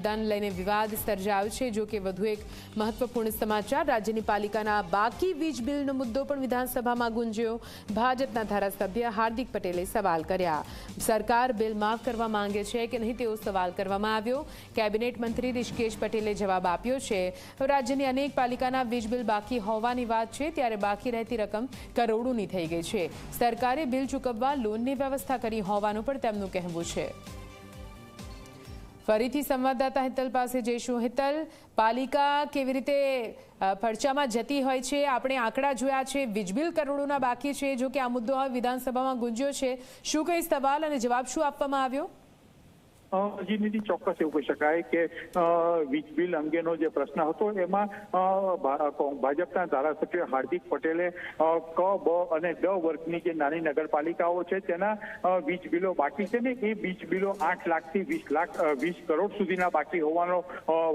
મુદ્દાને લઈને વિવાદ સર્જાયો છે। જો કે વધુ એક મહત્વપૂર્ણ સમાચાર, રાજ્યની પાલિકાના બાકી વીજ બિલનો મુદ્દો પણ વિધાનસભામાં ગુંજ્યો। ભાજપના ધારાસભ્ય હાર્દિક પટેલે સવાલ કર્યા। સરકાર બિલ માફ કરવા માંગે છે કે નહીં તેવો સવાલ કરવામાં આવ્યો। કેબિનેટ મંત્રી ઋષિકેશ પટેલે જવાબ આપ્યો છે। રાજ્યની અનેક પાલિકાના વીજ બિલ બાકી હોવાની વાત છે, ત્યારે બાકી રહેતી રકમ કરોડોની થઈ ગઈ છે। સરકારે બિલ ચૂકવવા લોનની વ્યવસ્થા કરી હોવાનું પણ તેમનું કહેવું છે। ફરીથી સંવાદદાતા હિતલ પાસે જઈશું। હિતલ, પાલિકા કેવી રીતે ફડચામાં જતી હોય છે? આપણે આંકડા જોયા છે, વીજ બિલ કરોડોના બાકી છે। જો કે આ મુદ્દો હવે વિધાનસભામાં ગુંજ્યો છે, શું કઈ સવાલ અને જવાબ શું આપવામાં આવ્યો? જી નિધિ, ચોક્કસ એવું કહી શકાય કે વીજ બિલ અંગેનો જે પ્રશ્ન હતો એમાં ભાજપના ધારાસભ્ય હાર્દિક પટેલે ક, બ અને ડ વર્ગની જે નાની નગરપાલિકાઓ છે તેના વીજ બિલો બાકી છે ને એ વીજ બિલો 8 લાખથી 20 કરોડ સુધીના બાકી હોવાનો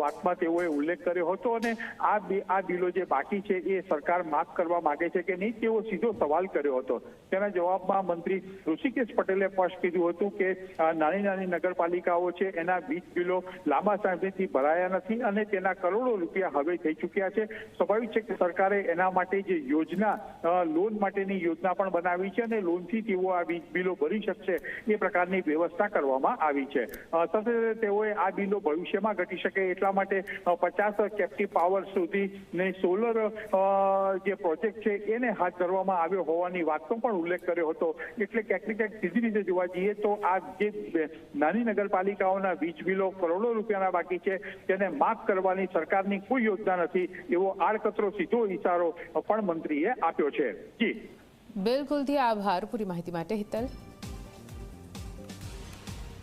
વાતમાં તેઓએ ઉલ્લેખ કર્યો હતો। અને આ બિલો જે બાકી છે એ સરકાર માફ કરવા માંગે છે કે નહીં તેવો સીધો સવાલ કર્યો હતો। તેના જવાબમાં મંત્રી ઋષિકેશ પટેલે સ્પષ્ટ કીધું હતું કે નાની નગરપાલિકા છે એના વીજ બિલો લાંબા સમયથી ભરાયા નથી અને તેના કરોડો રૂપિયા હવે થઈ ચૂક્યા છે। સ્વાભાવિક છે કે સરકારે એના માટે જે યોજના, લોન માટેની યોજના પણ બનાવી છે અને લોનથી તેઓ આ વીજ બિલો ભરી શકશે એ પ્રકારની વ્યવસ્થા કરવામાં આવી છે। સાથે તેઓએ આ બિલો ભવિષ્યમાં ઘટી શકે એટલા માટે 50 કેપ્ટિવ પાવર સુધી સોલર જે પ્રોજેક્ટ છે એને હાથ ધરવામાં આવ્યો હોવાની વાતનો પણ ઉલ્લેખ કર્યો હતો। એટલે ક્યાંક ને ક્યાંક સીધી રીતે જોવા જઈએ તો આ જે નાની નગરપાલિકાઓના વીજ બિલો કરોડો રૂપિયાના બાકી છે તેને માફ કરવાની સરકારની કોઈ યોજના નથી એવો આડકતરો સીધો ઇશારો પણ મંત્રીએ આપ્યો છે। જી બિલકુલથી આભાર પૂરી માહિતી માટે હિતલ।